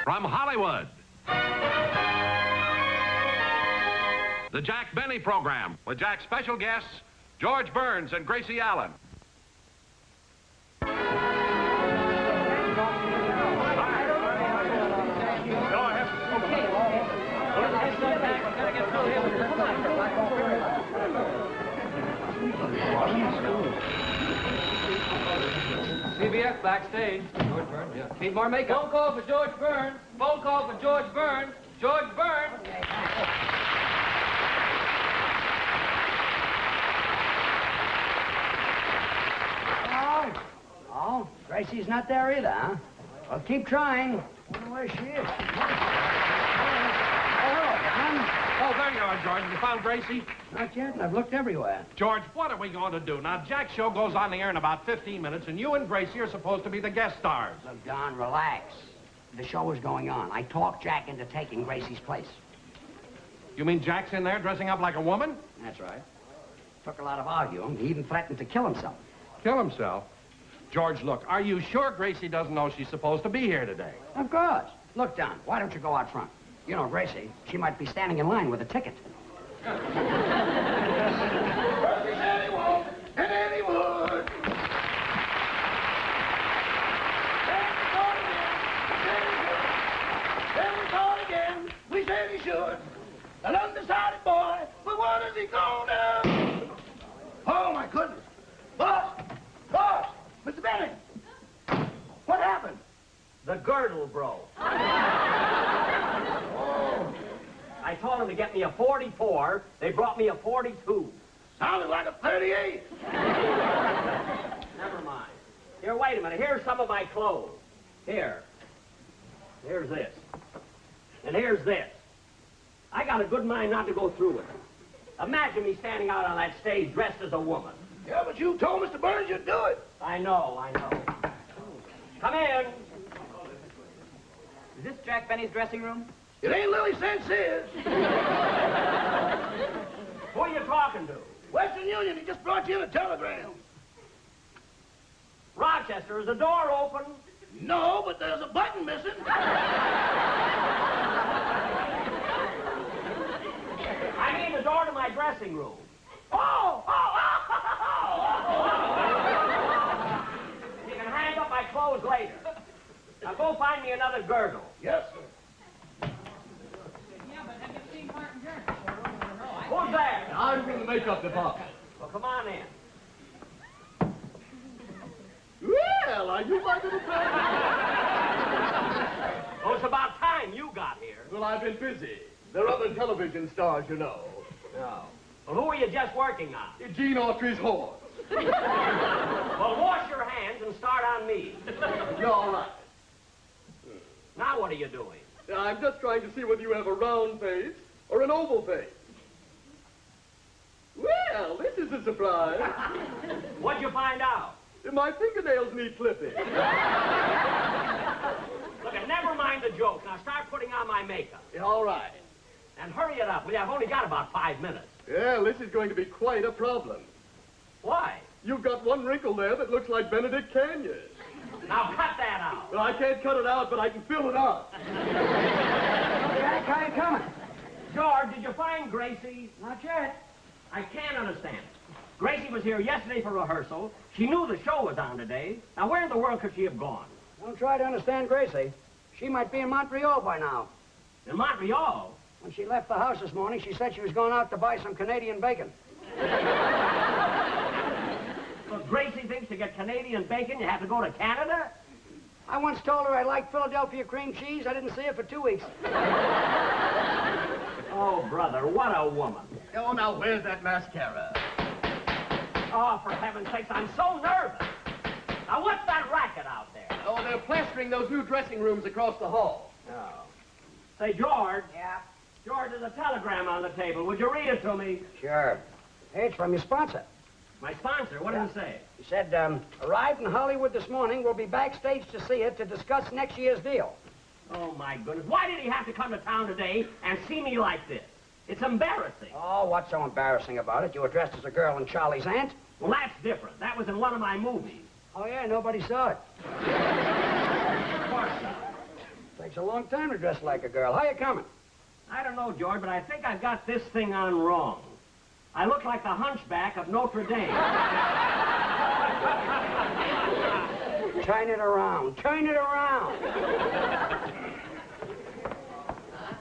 From Hollywood, the Jack Benny Program with Jack's special guests, George Burns and Gracie Allen. CBS backstage. George Burns, yeah. Need more makeup. Phone call for George Burns. Phone call for George Burns. George Burns. Oh, Gracie's not there either, huh? Well, keep trying. I wonder where she is. Oh, there you are, George. You found Gracie? Not yet, and I've looked everywhere. George, what are we going to do? Now, Jack's show goes on the air in about 15 minutes, and you and Gracie are supposed to be the guest stars. Look, Don, relax. The show is going on. I talked Jack into taking Gracie's place. You mean Jack's in there dressing up like a woman? That's right. Took a lot of arguing. He even threatened to kill himself. Kill himself? George, look, are you sure Gracie doesn't know she's supposed to be here today? Of course. Look, Don, why don't you go out front? You know, Gracie, she might be standing in line with a ticket. We said he should. An undecided boy, but what is he gonna do? Oh, my goodness. Boss! Boss! Mr. Benny! What happened? The girdle broke. I told them to get me a 44. They brought me a 42. Sounded like a 38. Never mind. Here, wait a minute. Here's some of my clothes. Here. Here's this. And here's this. I got a good mind not to go through with it. Imagine me standing out on that stage dressed as a woman. Yeah, but you told Mr. Burns you'd do it. I know. Come in. Is this Jack Benny's dressing room? It ain't Lily St. Cyr. Who are you talking to? Western Union, he just brought you in a telegram. Rochester, is the door open? No, but there's a button missing. I mean the door to my dressing room. You can hang up my clothes later. Now go find me another girdle. Yes, sir. Who's there? I'm from the makeup department. Well, come on in. Well, are you my little friend? Oh, it's about time you got here. Well, I've been busy. They're other television stars, you know. No. Well, who are you just working on? Gene Autry's horse. Well, wash your hands and start on me. You're all right. Now what are you doing? I'm just trying to see whether you have a round face or an oval face. Well, this is a surprise. What'd you find out? My fingernails need clipping. Look, never mind the joke. Now start putting on my makeup. Yeah, all right. And hurry it up, will you? I've only got about 5 minutes. Well, this is going to be quite a problem. Why? You've got one wrinkle there that looks like Benedict Canyon. Now cut that out. Well, I can't cut it out, but I can fill it up. Jack, how you coming? George, did you find Gracie? Not yet. I can't understand it. Gracie was here yesterday for rehearsal. She knew the show was on today. Now, where in the world could she have gone? Don't try to understand Gracie. She might be in Montreal by now. In Montreal? When she left the house this morning, she said she was going out to buy some Canadian bacon. Look, Gracie thinks to get Canadian bacon, you have to go to Canada? I once told her I liked Philadelphia cream cheese. I didn't see her for 2 weeks. Oh, brother, what a woman. Oh, now, where's that mascara? Oh, for heaven's sakes, I'm so nervous. Now, what's that racket out there? Oh, they're plastering those new dressing rooms across the hall. Oh. Say, George. Yeah? George, there's a telegram on the table. Would you read it to me? Sure. Hey, it's from your sponsor. My sponsor, what did it say? He said, arrived in Hollywood this morning. We'll be backstage to see it to discuss next year's deal. Oh, my goodness. Why did he have to come to town today and see me like this? It's embarrassing. Oh, what's so embarrassing about it? You were dressed as a girl in Charlie's Aunt. Well, that's different. That was in one of my movies. Oh, yeah, nobody saw it. Of course not. Takes a long time to dress like a girl. How you coming? I don't know, George, but I think I've got this thing on wrong. I look like the hunchback of Notre Dame. Turn it around. Turn it around.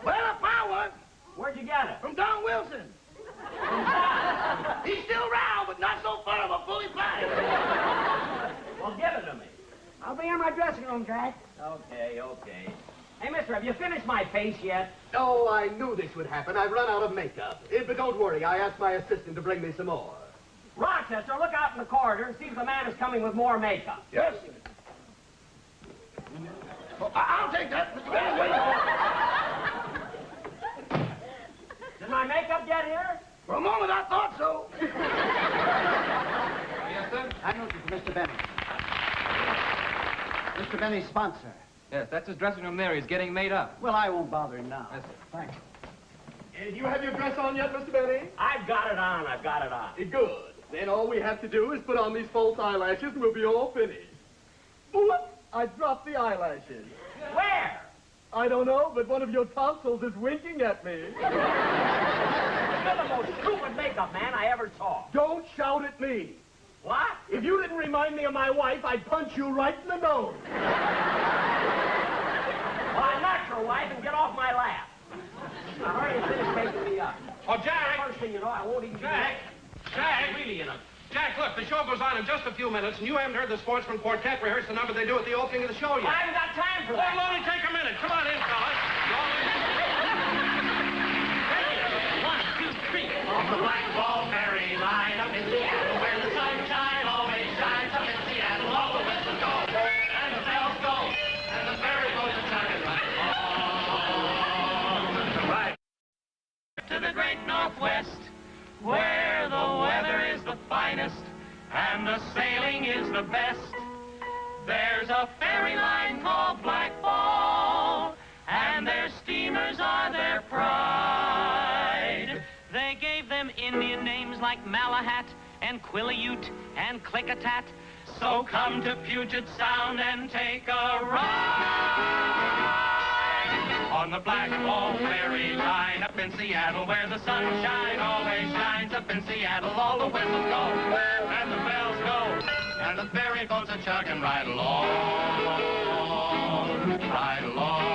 Well, I found one Where'd you get it? from Don Wilson. He's still round, but not so far of a fully flatted. Well, give it to me. I'll be in my dressing room, Jack. Okay. Hey, mister, have you finished my face yet? Oh, I knew this would happen. I've run out of makeup. But don't worry, I asked my assistant to bring me some more. Rochester, look out in the corridor and see if the man is coming with more makeup. Yes. Oh, I'll take that, Mr. Benny. Did my makeup get here? For a moment, I thought so. Yes, sir? I noticed Mr. Benny. Mr. Benny's sponsor. Yes, that's his dressing room there. He's getting made up. Well, I won't bother him now. Yes, sir. Thanks. Do you have your dress on yet, Mr. Benny? I've got it on. Good. Then all we have to do is put on these false eyelashes and we'll be all finished. What? I dropped the eyelashes. Where? I don't know, but one of your tonsils is winking at me. You're the most stupid makeup man I ever saw. Don't shout at me. What? If you didn't remind me of my wife, I'd punch you right in the nose. Well, I'm not your wife, and get off my lap. Now, hurry and finish making me up. Oh, Jack! First thing you know, I won't even Jack! Jack! really in a... Jack, look, the show goes on in just a few minutes, and you haven't heard the Sportsman Quartet rehearse the number they do at the opening of the show I yet. haven't got time for Oh, that. it'll only take a minute. Come on in, fellas. One, two, three. On the Black Ball Ferry line up in Seattle, where the sunshine always shines up in Seattle, all the whistles go, and the bells go, and the ferry boats are chugging right on. Right to the great Northwest, where the weather is the finest, and the sailing is the best. There's a ferry line called Black Ball, and their steamers are their pride. They gave them Indian names like Malahat and Quileute and Klickitat. So come to Puget Sound and take a ride on the Black Ball Ferry line up in Seattle, where the sunshine always shines. Up in Seattle, all the whistles go and the bells go, and the ferry boats are chugging right along, right along.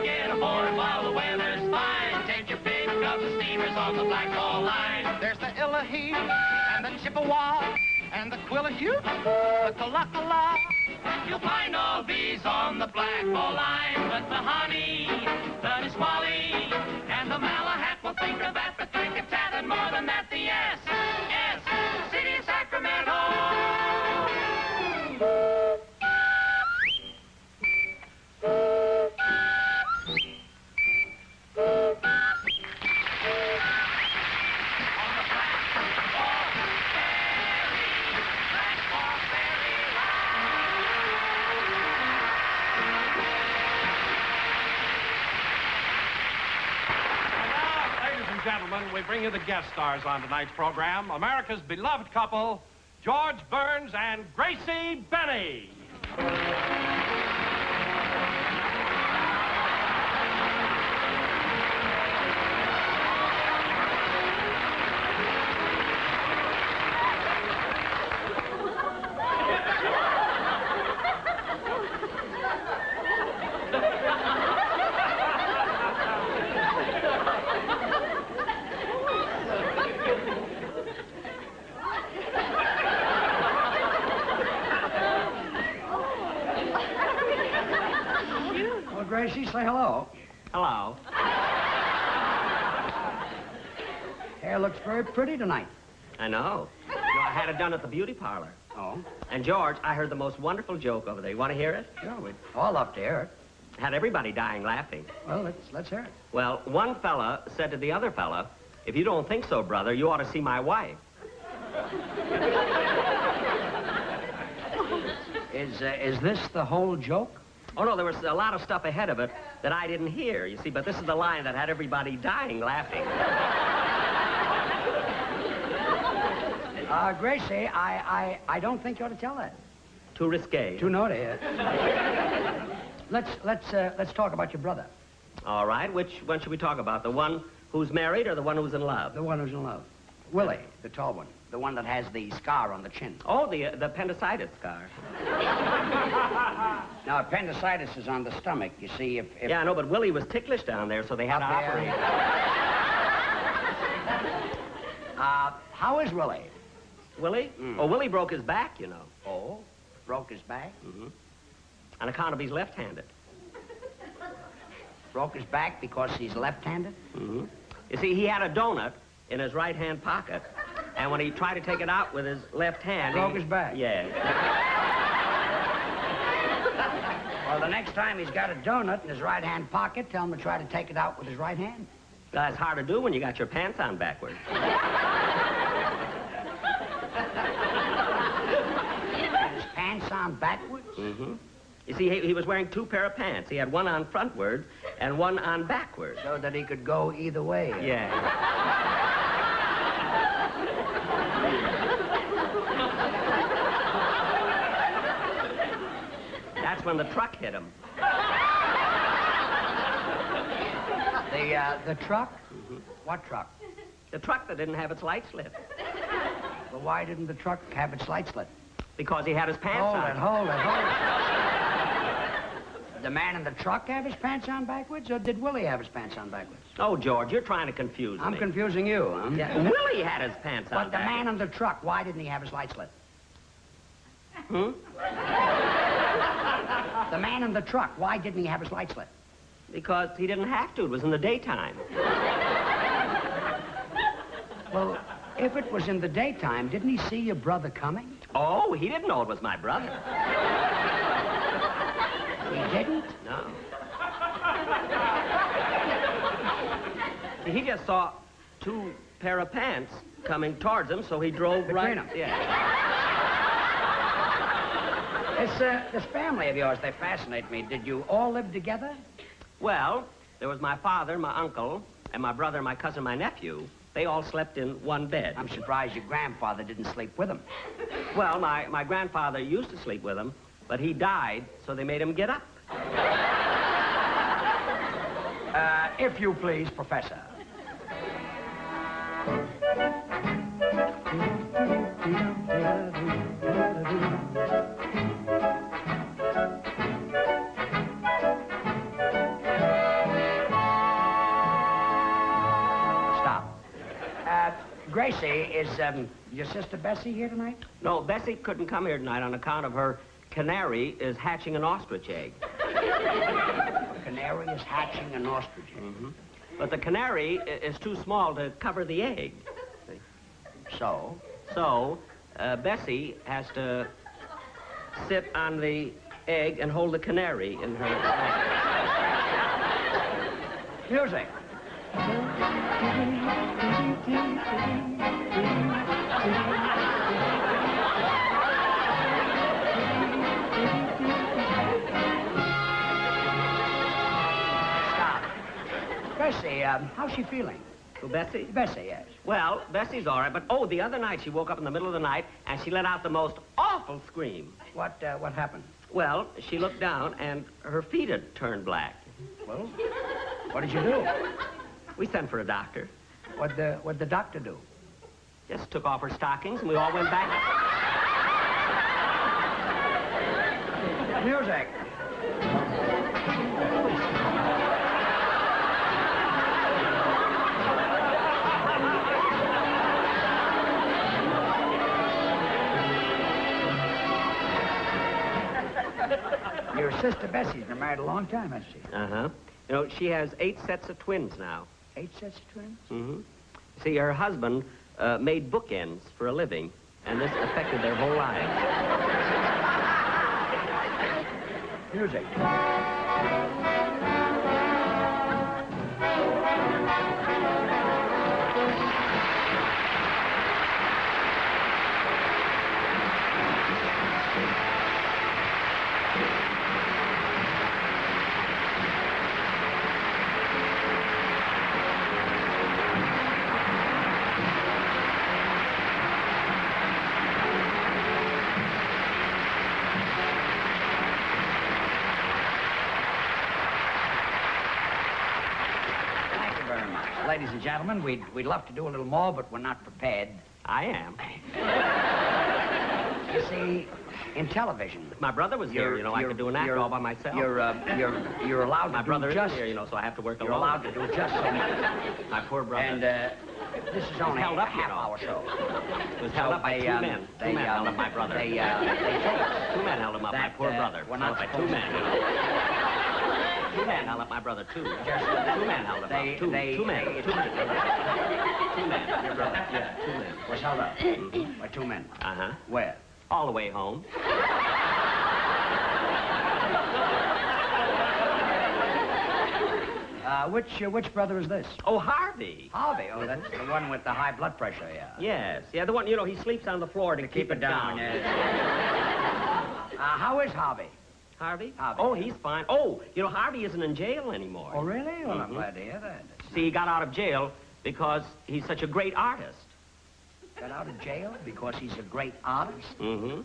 Get aboard while the weather's fine. Take your pick of the steamers on the Black Ball line. There's the Illahee and the Chippewa and the Quileute, the Kalakala. You'll find all these on the Black Ball line, but the honey, the Nisqually, and the Malahat will think of that, the Klickitat, and more than that, the S, City of Sacramento. Ladies and gentlemen, we bring you the guest stars on tonight's program. America's beloved couple, George Burns and Gracie Benny. Well, Gracie, say hello. Hello. Hair looks very pretty tonight. I know. I had it done at the beauty parlor. Oh? And, George, I heard the most wonderful joke over there. You want to hear it? Yeah, we'd all love to hear it. Had everybody dying laughing. Well, let's hear it. Well, one fella said to the other fella, if you don't think so, brother, you ought to see my wife. Is this the whole joke? Oh, no, there was a lot of stuff ahead of it that I didn't hear, you see, but this is the line that had everybody dying laughing. Gracie, I don't think you ought to tell that. Too risque. Too naughty. Let's talk about your brother. All right, which one should we talk about? The one who's married or the one who's in love? The one who's in love. Willie, the tall one. The one that has the scar on the chin. Oh, the appendicitis scar. Now, appendicitis is on the stomach. You see, if... Yeah, I know, but Willie was ticklish down there, so they had to Up there. operate. How is Willie? Willie? Mm. Oh, Willie broke his back, you know. Oh, broke his back? Mm-hmm. On account of he's left-handed. Broke his back because he's left-handed? Mm-hmm. You see, he had a donut in his right-hand pocket, and when he tried to take it out with his left hand... Broke his back? Yeah. Well, the next time he's got a donut in his right-hand pocket, tell him to try to take it out with his right hand. That's hard to do when you got your pants on backwards. His pants on backwards? Mm-hmm. You see, he was wearing 2 pair of pants. He had one on frontwards and one on backwards. So that he could go either way. Yeah. That's when the truck hit him. The truck? Mm-hmm. What truck? The truck that didn't have its light slit. Well, why didn't the truck have its light slit? Because he had his pants on. Hold it. Did the man in the truck have his pants on backwards, or did Willie have his pants on backwards? Oh, George, you're trying to confuse me. I'm confusing you, huh? Yeah, Willie had his pants on But the man in the truck, why didn't he have his light slit? Hmm? The man in the truck, why didn't he have his light slit? Because he didn't have to. It was in the daytime. Well, if it was in the daytime, didn't he see your brother coming? Oh, he didn't know it was my brother. He didn't? No. He just saw 2 pair of pants coming towards him, so he drove Between right... them? Yeah. This family of yours, they fascinate me. Did you all live together? Well, there was my father, my uncle, and my brother, my cousin, my nephew. They all slept in one bed. I'm surprised your grandfather didn't sleep with him. Well, my grandfather used to sleep with him, but he died, so they made him get up. If you please, Professor. Gracie, is your sister Bessie here tonight? No, Bessie couldn't come here tonight on account of her canary is hatching an ostrich egg. A canary is hatching an ostrich egg. Mm-hmm. But the canary is too small to cover the egg. So? So, Bessie has to sit on the egg and hold the canary in her... Music. Stop. Bessie, how's she feeling? Who, Bessie? Bessie, yes. Well, Bessie's all right, but, oh, the other night she woke up in the middle of the night and she let out the most awful scream. What happened? Well, she looked down and her feet had turned black. Well, what did you do? We sent for a doctor. What'd the doctor do? Just took off her stockings and we all went back. Music. Your sister Bessie's been married a long time, hasn't she? Uh-huh. You know, she has 8 sets of twins now. 8 sets of twins? Mm-hmm. See, her husband made bookends for a living, and this affected their whole lives. Music. Ladies and gentlemen, we'd love to do a little more, but we're not prepared. I am. You see, in television, If my brother was here, I could do an act all by myself. you're allowed My to brother do just. isn't here, so I have to work You're alone. allowed to do just so much. My poor brother. And this is only held a up, half-hour show. It was held up by two men. Two men held up my brother. They take Two men held him up, my that, poor brother. we're not Held by two supposed men. Two men held up my brother, too. Two men held him up. Two men. Two men. Your brother. Yeah, two men. was held up by two men. Uh-huh. Where? All the way home. Which brother is this? Oh, Harvey. Harvey. Oh, that's the one with the high blood pressure, yeah. Yes. Yeah, the one, he sleeps on the floor to keep it down. yes. How is Harvey? Harvey? Harvey. Oh, he's fine. Oh, Harvey isn't in jail anymore. Oh, really? Well, I'm glad to hear that. See, he got out of jail because he's such a great artist. Got out of jail because he's a great artist? Mm-hmm.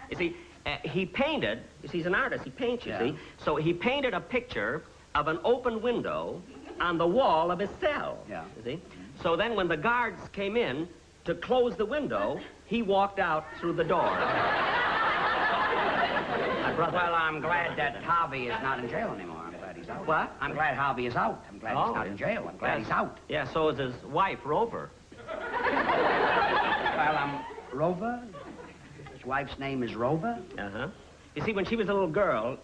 You see, he painted, he's an artist, he paints, you see. So he painted a picture of an open window on the wall of his cell. Yeah. You see? So then when the guards came in to close the window, he walked out through the door. My brother. Well, I'm glad that Harvey is not in jail anymore. I'm glad he's out. What? I'm glad Harvey is out. I'm glad he's not in jail. I'm glad he's out. Yeah, so is his wife, Rover. Well, Rover. His wife's name is Rover. Uh-huh. You see, when she was a little girl,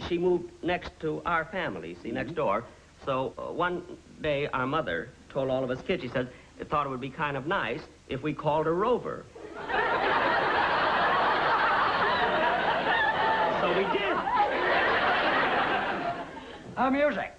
she moved next to our family, next door. So one day, our mother told all of us kids, she said, thought it would be kind of nice if we called her Rover. So we did. Music.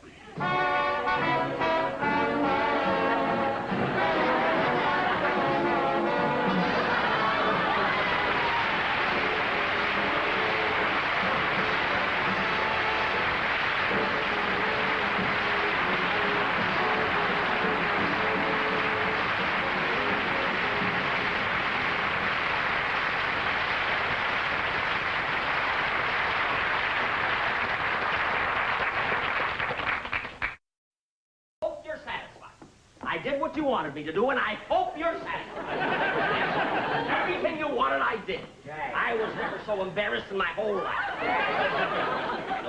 I did what you wanted me to do, and I hope you're satisfied. Everything you wanted, I did. I was never so embarrassed in my whole life.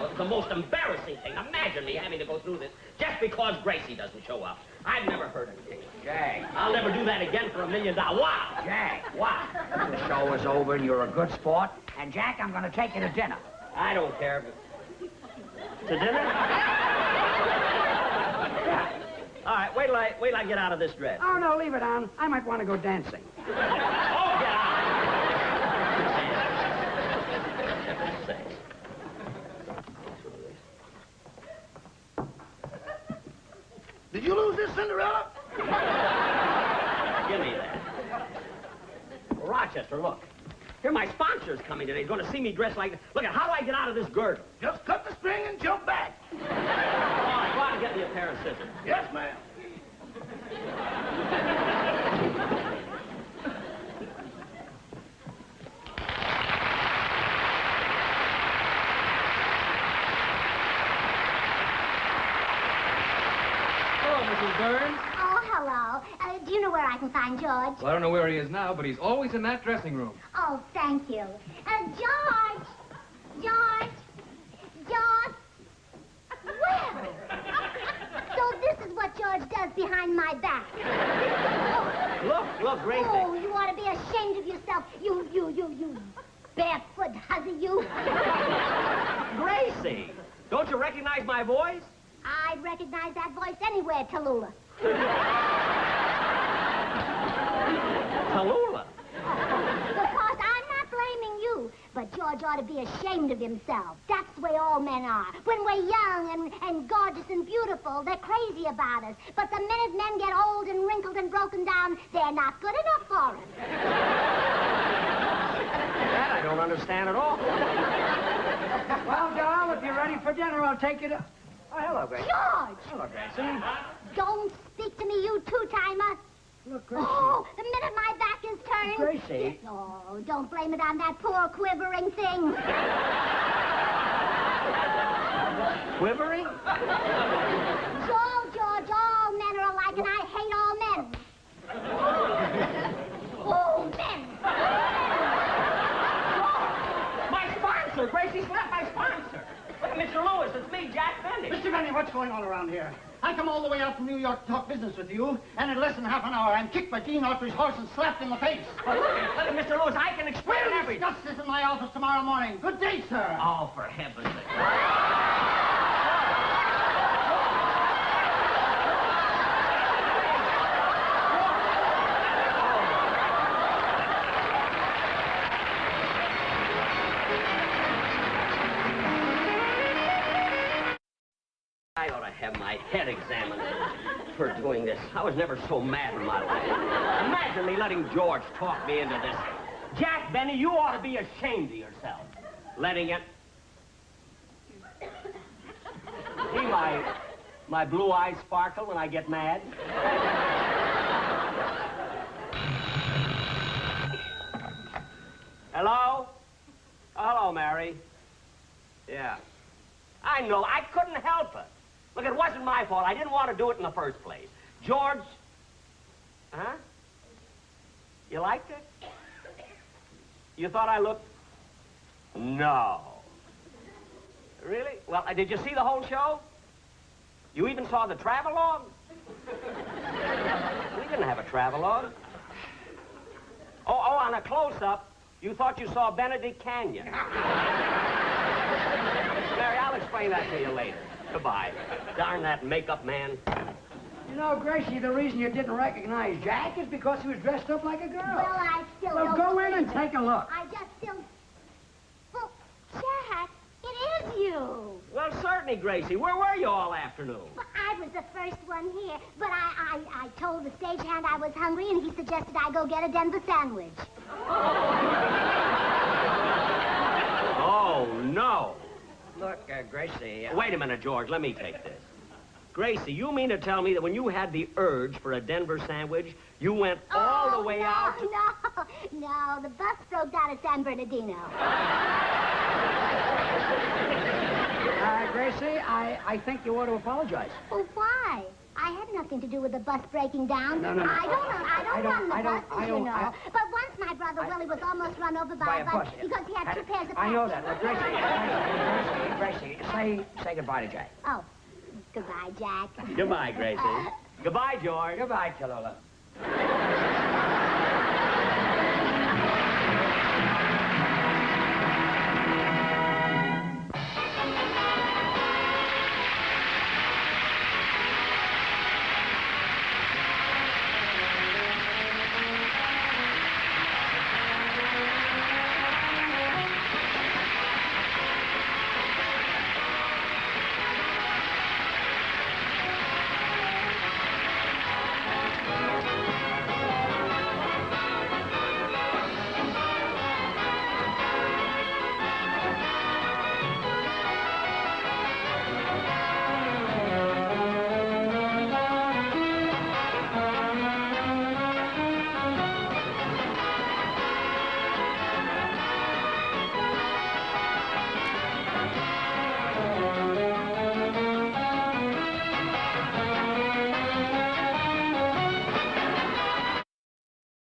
It's the most embarrassing thing. Imagine me having to go through this just because Gracie doesn't show up. I've never heard anything. Jack. I'll never do that again for $1 million. Wow. Jack. Wow. The show is over, and you're a good sport. And, Jack, I'm going to take you to dinner. I don't care. To dinner? All right, wait till I get out of this dress. Oh, no, leave it on. I might want to go dancing. Oh, get out. Did you lose this Cinderella? Give me that. Rochester, look. Here, my sponsor's coming today. He's going to see me dressed like this. Look, how do I get out of this girdle? Just cut the string and jump back. All right, go out and get me a pair of scissors. Yes, ma'am. Hello, Mrs. Burns. Oh, hello. Do you know where I can find George? Well, I don't know where he is now, but he's always in that dressing room. Oh, thank you. George! George! George! Well, so this is what George does behind my back. Look, Gracie. Oh, you ought to be ashamed of yourself. You barefoot hussy, you. Gracie, don't you recognize my voice? I'd recognize that voice anywhere, Tallulah. Tallulah. Of course, I'm not blaming you, but George ought to be ashamed of himself. That's the way all men are. When we're young and gorgeous and beautiful, they're crazy about us. But the minute men get old and wrinkled and broken down, they're not good enough for us. That I don't understand at all. Well, doll, if you're ready for dinner, I'll take you to... Oh, hello, Gracie. George! Hello, Gracie. Don't speak to me, you two-timer. Look, Gracie. Oh, the minute my back is turned... Gracie. Oh, don't blame it on that poor quivering thing. Quivering? George, all men are alike. Gracie slapped my sponsor. Look at Mr. Lewis. It's me, Jack Benny. Mr. Benny, what's going on around here? I come all the way out from New York to talk business with you, and in less than half an hour, I'm kicked by Gene Autry's horse and slapped in the face. Well, look at Mr. Lewis. I can explain We'll everything. discuss this in my office tomorrow morning. Good day, sir. Oh, for heaven's sake. I ought to have my head examined for doing this. I was never so mad in my life. Imagine me letting George talk me into this. Jack Benny, you ought to be ashamed of yourself. Letting it... See my blue eyes sparkle when I get mad? Hello? Hello, Mary. Yeah. I know. I couldn't help it. Look, it wasn't my fault. I didn't want to do it in the first place. George... Huh? You liked it? You thought I looked... No. Really? Well, did you see the whole show? You even saw the travelogue? We didn't have a travelogue. Oh, on a close-up, you thought you saw Benedict Canyon. Mary, I'll explain that to you later. Goodbye. Darn that makeup man. You know, Gracie, the reason you didn't recognize Jack is because he was dressed up like a girl. Well, I still Well, don't go in believe and it. take a look. I just still... Well, Jack, it is you. Well, certainly, Gracie. Where were you all afternoon? Well, I was the first one here, but I told the stagehand I was hungry, and he suggested I go get a Denver sandwich. Oh, no. Look, Gracie... Wait a minute, George. Let me take this. Gracie, you mean to tell me that when you had the urge for a Denver sandwich, you went all the way out to... No, the bus broke down at San Bernardino. Gracie, I think you ought to apologize. Well, why? I had nothing to do with the bus breaking down. No. I don't run the buses, you know. I- But once my brother Willie was almost run over by a bus because he had two pairs of I know that. pants. Look, Gracie, say goodbye to Jack. Oh, goodbye, Jack. Goodbye, Gracie. Goodbye, George. Goodbye, Tallulah.